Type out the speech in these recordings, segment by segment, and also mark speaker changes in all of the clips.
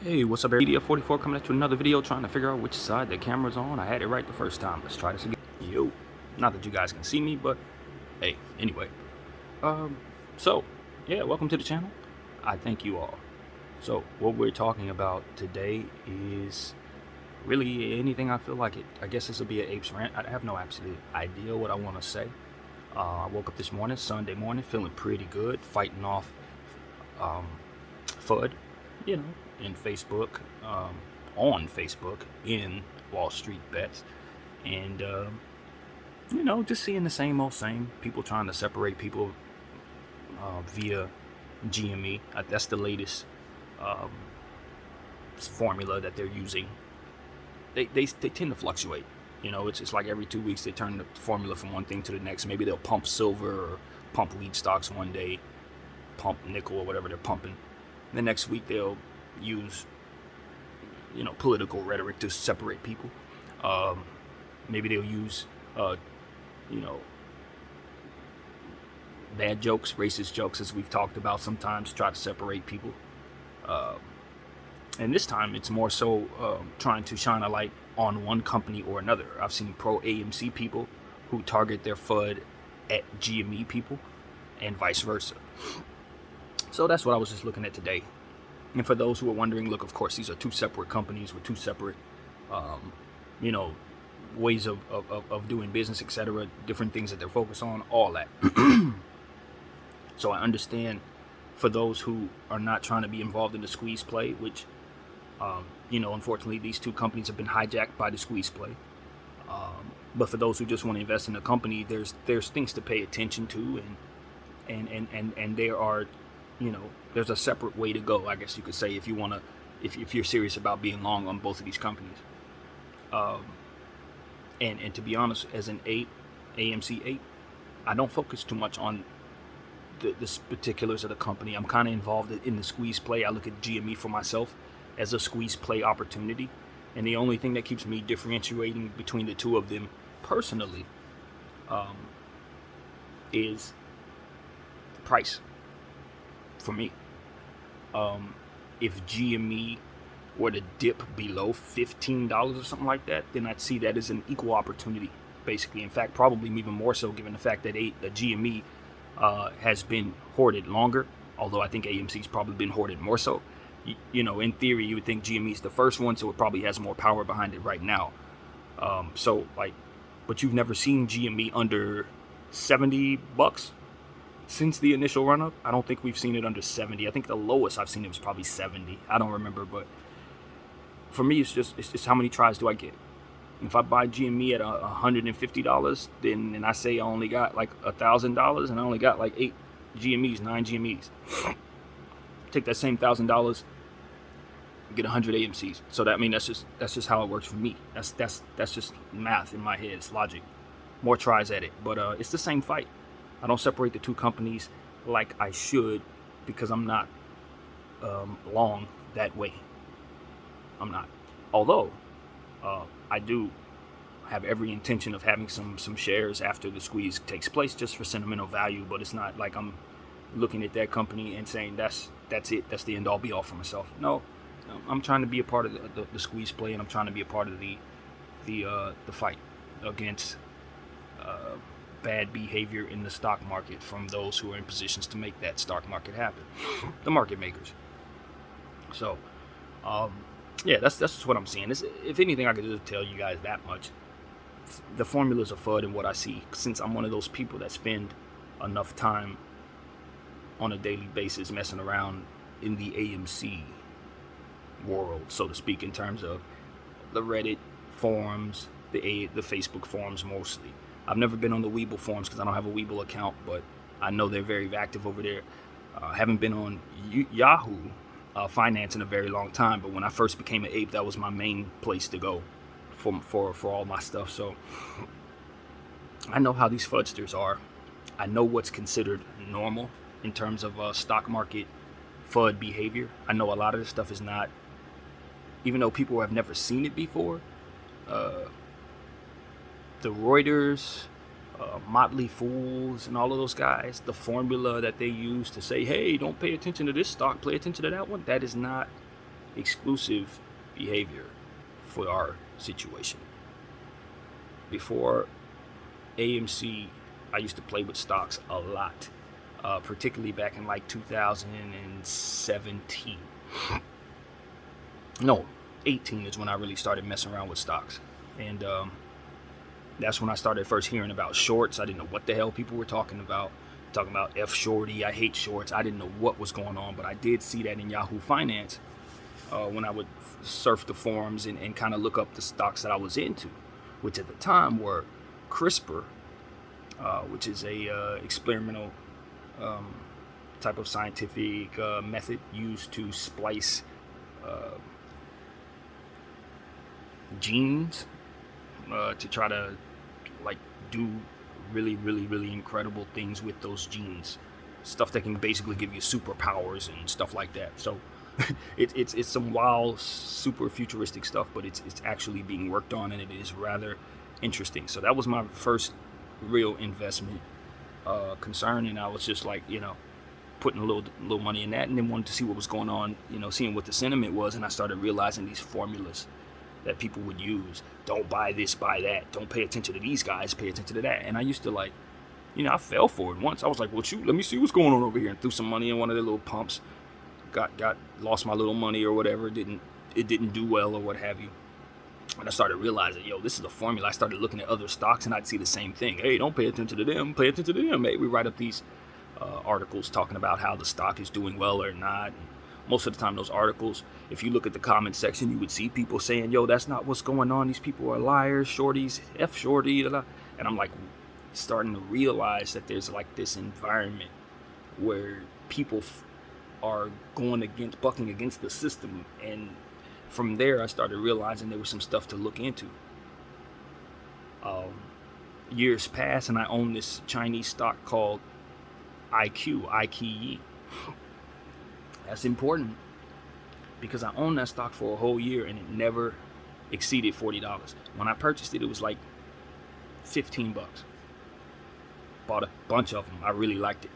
Speaker 1: Hey, what's up, Media 44 coming at you another video trying to figure out which side the camera's on. I had it right the first time. Let's try this again. Yo. Not that you guys can see me, but hey, anyway. So, yeah, welcome to the channel. I thank you all. So, what we're talking about today is really anything I feel like it. I guess this will be an Apes Rant. I have no absolute idea what I want to say. I woke up this morning, Sunday morning, feeling pretty good, fighting off FUD, in Facebook, on Facebook, in Wall Street bets, and just seeing the same old same. People trying to separate people via GME. That's the latest formula that they're using. They tend to fluctuate. It's like every 2 weeks they turn the formula from one thing to the next. Maybe they'll pump silver or pump weed stocks one day, pump nickel or whatever they're pumping. The next week they'll use, political rhetoric to separate people. Maybe they'll use, bad jokes, racist jokes, as we've talked about sometimes, try to separate people. And this time it's more so trying to shine a light on one company or another. I've seen pro-AMC people who target their FUD at GME people and vice versa. So that's what I was just looking at today. And for those who are wondering, look, of course, these are two separate companies with two separate, ways of doing business, etc., different things that they're focused on, all that. So I understand for those who are not trying to be involved in the squeeze play, which, unfortunately, these two companies have been hijacked by the squeeze play. But for those who just want to invest in a company, there's things to pay attention to, and there are, there's a separate way to go, I guess you could say, if you want to, if you're serious about being long on both of these companies. And to be honest, as an AMC 8, I don't focus too much on the particulars of the company. I'm kind of involved in the squeeze play. I look at GME for myself as a squeeze play opportunity. And the only thing that keeps me differentiating between the two of them personally is the price for me. If GME were to dip below $15 or something like that, then I'd see that as an equal opportunity, basically. In fact, probably even more so, given the fact that the GME has been hoarded longer, although I think AMC's probably been hoarded more so. In theory, you would think GME is the first one, so it probably has more power behind it right now. But you've never seen GME under $70 since the initial run-up. I don't think we've seen it under 70. I think the lowest I've seen it was probably 70. I don't remember, but for me, it's just how many tries do I get? If I buy GME at $150, then I say I only got like $1,000, and I only got like 9 GMEs. Take that same $1,000, get 100 AMCs. So that's just how it works for me. That's just math in my head. It's logic. More tries at it, but it's the same fight. I don't separate the two companies like I should, because I'm not long that way. I'm not. Although I do have every intention of having some shares after the squeeze takes place, just for sentimental value. But it's not like I'm looking at that company and saying that's it, that's the end all be all for myself. No, I'm trying to be a part of the squeeze play, and I'm trying to be a part of the fight against bad behavior in the stock market from those who are in positions to make that stock market happen, the market makers. So yeah, that's just what I'm seeing. If anything, I could just tell you guys that much. The formulas of FUD and what I see, since I'm one of those people that spend enough time on a daily basis messing around in the AMC world, so to speak, in terms of the Reddit forums, the Facebook forums mostly. I've never been on the Weeble forums because I don't have a Weeble account, but I know they're very active over there. Haven't been on Yahoo Finance in a very long time, but when I first became an ape, that was my main place to go for all my stuff. So I know how these fudsters are. I know what's considered normal in terms of stock market FUD behavior. I know a lot of this stuff is not, even though people have never seen it before. The Reuters, Motley Fools, and all of those guys, the formula that they use to say, hey, don't pay attention to this stock, pay attention to that one, that is not exclusive behavior for our situation. Before AMC, I used to play with stocks a lot, particularly back in like 2017. No, 18 is when I really started messing around with stocks. And that's when I started first hearing about shorts. I didn't know what the hell people were talking about. Talking about F shorty, I hate shorts. I didn't know what was going on, but I did see that in Yahoo Finance when I would surf the forums and kind of look up the stocks that I was into, which at the time were CRISPR, which is a experimental type of scientific method used to splice genes to try to like do really incredible things with those genes, stuff that can basically give you superpowers and stuff like that. So it's some wild, super futuristic stuff, but it's actually being worked on, and it is rather interesting. So that was my first real investment concern, and I was just like, putting a little money in that, and then wanted to see what was going on, seeing what the sentiment was, and I started realizing these formulas that people would use. Don't buy this, buy that. Don't pay attention to these guys, pay attention to that. And I used to I fell for it once. I was like, well, shoot, let me see what's going on over here, and threw some money in one of their little pumps. Lost my little money or whatever. It didn't do well or what have you. And I started realizing, this is a formula. I started looking at other stocks, and I'd see the same thing. Hey, don't pay attention to them. Pay attention to them. Hey, we write up these articles talking about how the stock is doing well or not. And most of the time, those articles, if you look at the comment section, you would see people saying, that's not what's going on. These people are liars, shorties, F shorty. And I'm like starting to realize that there's like this environment where people are bucking against the system. And from there, I started realizing there was some stuff to look into. Years passed, and I owned this Chinese stock called IQE. That's important because I owned that stock for a whole year, and it never exceeded $40. When I purchased it, it was like $15. Bought a bunch of them. I really liked it,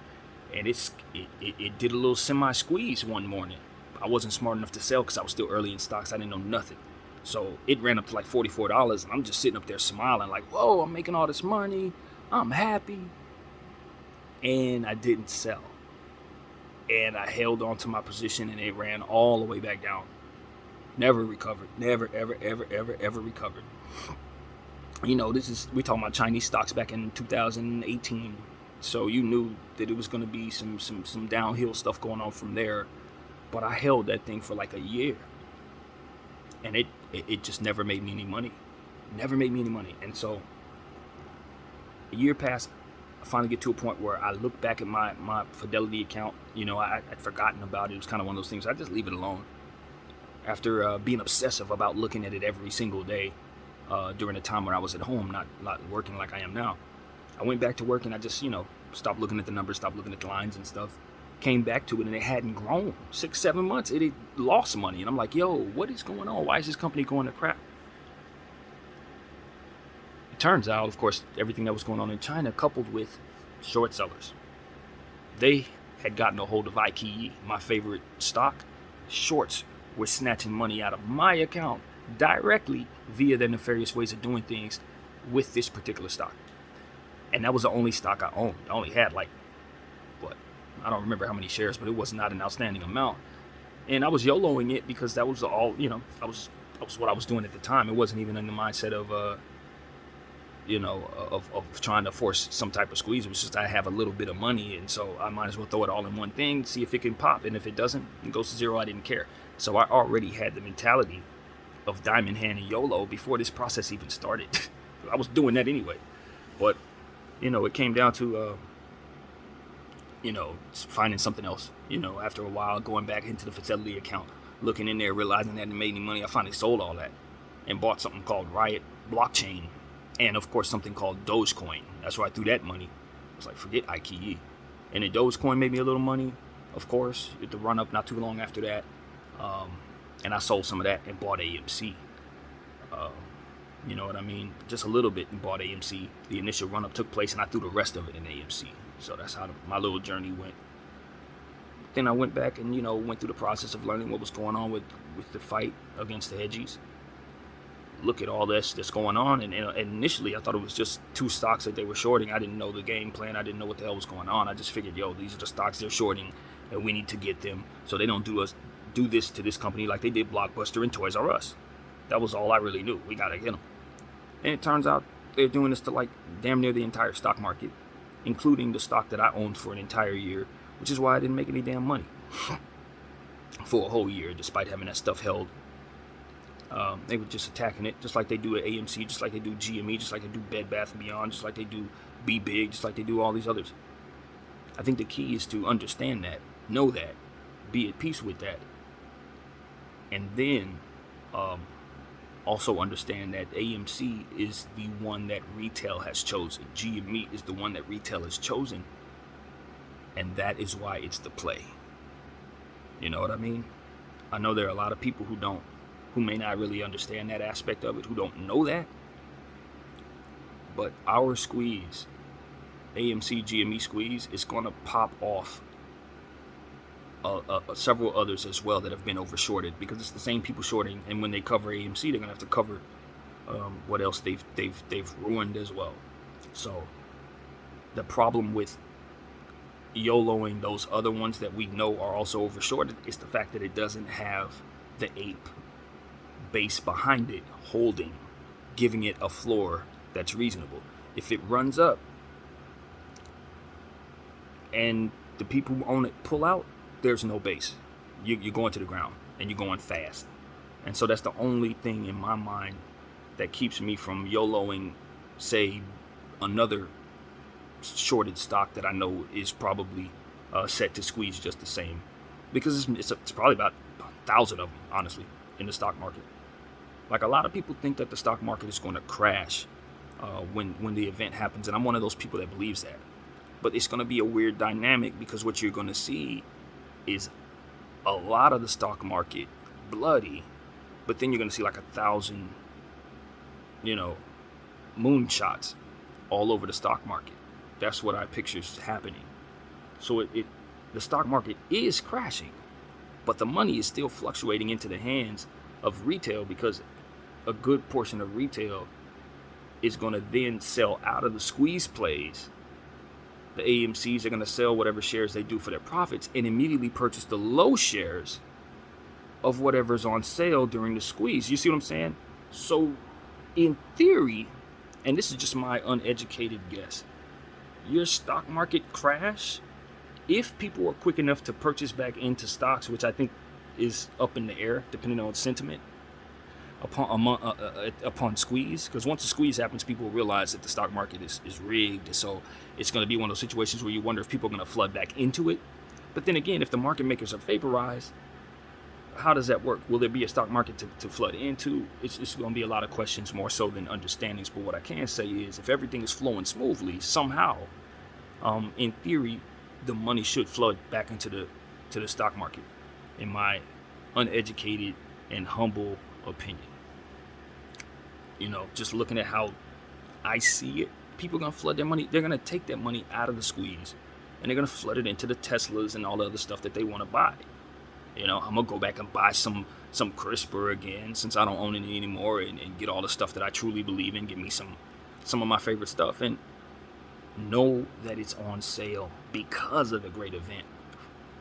Speaker 1: and it did a little semi-squeeze one morning. I wasn't smart enough to sell because I was still early in stocks. I didn't know nothing. So it ran up to like $44, and I'm just sitting up there smiling like, whoa, I'm making all this money. I'm happy. And I didn't sell. And I held on to my position, and it ran all the way back down. Never recovered. Never, ever recovered. We talking about Chinese stocks back in 2018. So you knew that it was going to be some downhill stuff going on from there. But I held that thing for like a year. And it just never made me any money. Never made me any money. And so a year passed. I finally get to a point where I look back at my Fidelity account. I'd forgotten about it. It was kind of one of those things. I just leave it alone. After being obsessive about looking at it every single day during the time when I was at home, not working like I am now. I went back to work, and I just, stopped looking at the numbers, stopped looking at the lines and stuff. Came back to it, and it hadn't grown. 6-7 months, it had lost money. And I'm like, what is going on? Why is this company going to crap? It turns out, of course, everything that was going on in China coupled with short sellers. They had gotten a hold of IQE, my favorite stock. Shorts were snatching money out of my account directly via their nefarious ways of doing things with this particular stock. And that was the only stock I owned. I only had I don't remember how many shares, but it was not an outstanding amount. And I was YOLOing it because that was all, that was what I was doing at the time. It wasn't even in the mindset of trying to force some type of squeeze. It was just I have a little bit of money, and so I might as well throw it all in one thing, see if it can pop. And if it doesn't, it goes to zero. I didn't care. So I already had the mentality of diamond hand and YOLO before this process even started. I was doing that anyway. But, it came down to finding something else. After a while, going back into the Fidelity account, looking in there, realizing that it didn't make any money, I finally sold all that and bought something called Riot Blockchain, and of course something called Dogecoin. That's where I threw that money. I was like, forget IQE. And then Dogecoin made me a little money, of course. It the run up not too long after that, and I sold some of that and bought AMC. You know what I mean? Just a little bit and bought AMC. The initial run up took place, and I threw the rest of it in AMC. So that's how my little journey went. Then I went back and, went through the process of learning what was going on with with the fight against the hedgies. Look at all this that's going on, and initially I thought it was just 2 stocks that they were shorting. I didn't know the game plan. I didn't know what the hell was going on. I just figured, yo, these are the stocks they're shorting, and we need to get them so they don't do this to this company like they did Blockbuster and Toys R Us. That was all I really knew. We gotta get them. And it turns out they're doing this to like damn near the entire stock market, including the stock that I owned for an entire year, which is why I didn't make any damn money for a whole year, despite having that stuff held. They were just attacking it, just like they do at AMC, just like they do GME, just like they do Bed Bath & Beyond, just like they do Be Big, just like they do all these others. I think the key is to understand that, know that, be at peace with that, and then also understand that AMC is the one that retail has chosen. GME is the one that retail has chosen, and that is why it's the play. You know what I mean? I know there are a lot of people who may not really understand that aspect of it, who don't know that. But our squeeze, AMC GME squeeze, is going to pop off several others as well that have been overshorted, because it's the same people shorting, and when they cover AMC, they're going to have to cover what else they've ruined as well. So the problem with YOLOing those other ones that we know are also overshorted is the fact that it doesn't have the ape base behind it, holding, giving it a floor that's reasonable. If it runs up and the people who own it pull out, there's no base. You're going to the ground, and you're going fast. And so that's the only thing in my mind that keeps me from YOLOing, say, another shorted stock that I know is probably set to squeeze just the same, because it's probably about 1,000 of them, honestly, in the stock market. Like, a lot of people think that the stock market is going to crash when the event happens, and I'm one of those people that believes that. But it's going to be a weird dynamic, because what you're going to see is a lot of the stock market bloody, but then you're going to see like 1,000, moonshots all over the stock market. That's what I picture happening. So the stock market is crashing, but the money is still fluctuating into the hands of retail, because a good portion of retail is going to then sell out of the squeeze plays. The AMCs are going to sell whatever shares they do for their profits and immediately purchase the low shares of whatever's on sale during the squeeze. You see what I'm saying? So in theory, and this is just my uneducated guess, your stock market crash, if people are quick enough to purchase back into stocks, which I think is up in the air depending on sentiment upon squeeze, because once the squeeze happens, people realize that the stock market is rigged. So it's going to be one of those situations where you wonder if people are going to flood back into it. But then again, if the market makers are vaporized, how does that work? Will there be a stock market to flood into? It's going to be a lot of questions more so than understandings. But what I can say is, if everything is flowing smoothly, somehow, in theory, the money should flood back into the stock market, in my uneducated and humble opinion. Just looking at how I see it, people are going to flood their money. They're going to take that money out of the squeeze, and they're going to flood it into the Teslas and all the other stuff that they want to buy. I'm going to go back and buy some CRISPR again, since I don't own it anymore, and get all the stuff that I truly believe in. Give me some of my favorite stuff, and know that it's on sale because of the great event.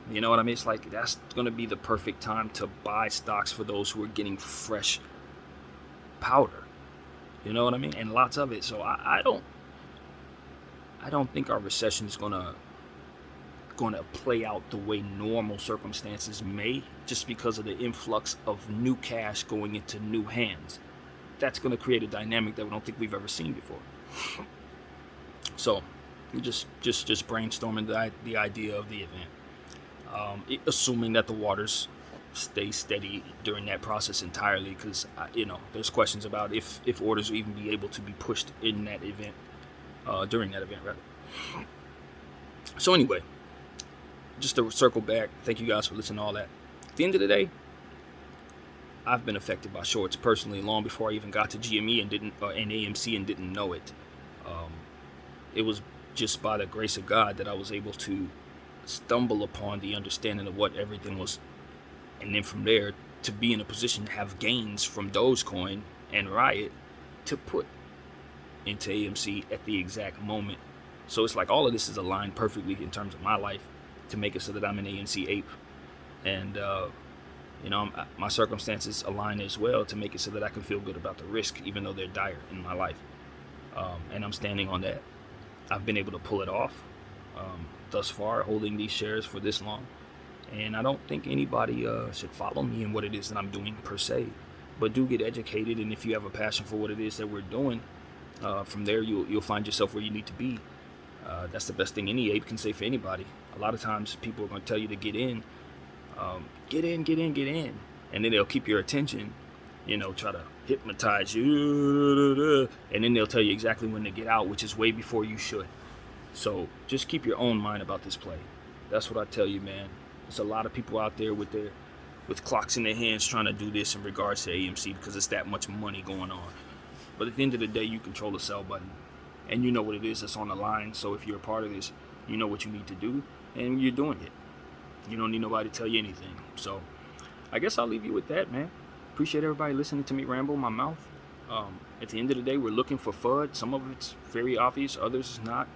Speaker 1: You know what I mean? It's like, that's going to be the perfect time to buy stocks for those who are getting fresh powder. You know what I mean? And lots of it. So I don't think our recession is going to play out the way normal circumstances may, just because of the influx of new cash going into new hands. That's going to create a dynamic that we don't think we've ever seen before. So just brainstorming the idea of the event, assuming that the waters stay steady during that process entirely, because there's questions about if orders will even be able to be pushed in that event, during that event rather. So anyway, just to circle back, thank you guys for listening to all that. At the end of the day, I've been affected by shorts personally long before I even got to GME and AMC and didn't know it. It was just by the grace of God that I was able to stumble upon the understanding of what everything was, and then from there to be in a position to have gains from Dogecoin and Riot to put into AMC at the exact moment. So it's like all of this is aligned perfectly in terms of my life to make it so that I'm an AMC ape. And, my circumstances align as well to make it so that I can feel good about the risk, even though they're dire in my life. And I'm standing on that. I've been able to pull it off thus far, holding these shares for this long. And I don't think anybody should follow me in what it is that I'm doing per se. But do get educated, and if you have a passion for what it is that we're doing, from there you'll find yourself where you need to be. That's the best thing any ape can say for anybody. A lot of times people are going to tell you to get in. Get in. And then they'll keep your attention, try to hypnotize you. And then they'll tell you exactly when to get out, which is way before you should. So just keep your own mind about this play. That's what I tell you, man. There's a lot of people out there with clocks in their hands trying to do this in regards to AMC because it's that much money going on. But at the end of the day, you control the sell button. And you know what it is that's on the line. So if you're a part of this, you know what you need to do. And you're doing it. You don't need nobody to tell you anything. So I guess I'll leave you with that, man. Appreciate everybody listening to me ramble my mouth. At the end of the day, we're looking for FUD. Some of it's very obvious. Others is not.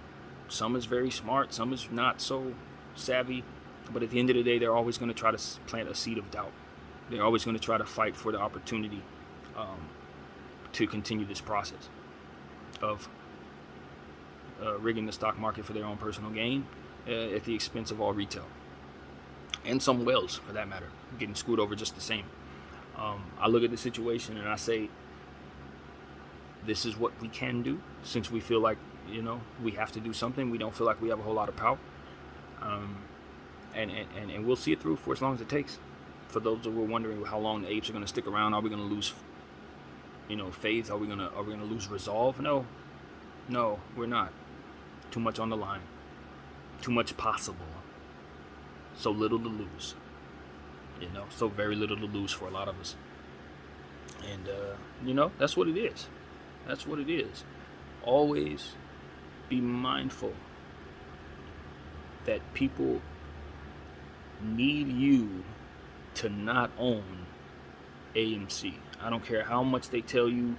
Speaker 1: Some is very smart. Some is not so savvy. But at the end of the day, they're always going to try to plant a seed of doubt. They're always going to try to fight for the opportunity to continue this process of rigging the stock market for their own personal gain at the expense of all retail. And some whales, for that matter, getting screwed over just the same. I look at the situation and I say, this is what we can do since we feel like, we have to do something. We don't feel like we have a whole lot of power. And we'll see it through for as long as it takes. For those who were wondering how long the apes are going to stick around, are we going to lose, faith? Are we going to lose resolve? No, we're not. Too much on the line. Too much possible. So little to lose. So very little to lose for a lot of us. And that's what it is. That's what it is. Always be mindful that people need you to not own AMC. I don't care how much they tell you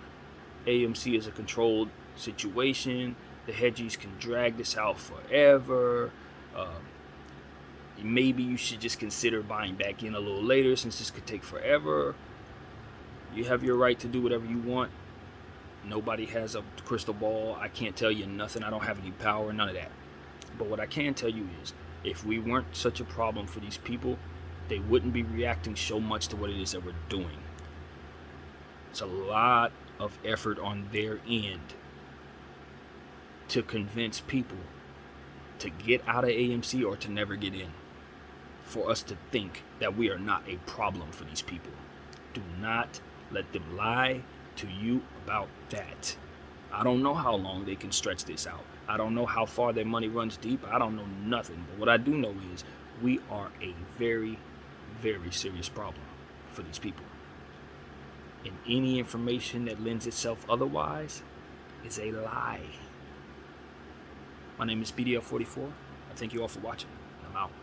Speaker 1: AMC is a controlled situation. The hedgies can drag this out forever. Maybe you should just consider buying back in a little later since this could take forever. You have your right to do whatever you want. Nobody has a crystal ball. I can't tell you nothing. I don't have any power, none of that. But what I can tell you is, if we weren't such a problem for these people, they wouldn't be reacting so much to what it is that we're doing. It's a lot of effort on their end to convince people to get out of AMC or to never get in, for us to think that we are not a problem for these people. Do not let them lie to you about that. I don't know how long they can stretch this out. I don't know how far their money runs deep. I don't know nothing. But what I do know is we are a very, very serious problem for these people. And any information that lends itself otherwise is a lie. My name is BDL44. I thank you all for watching. I'm out.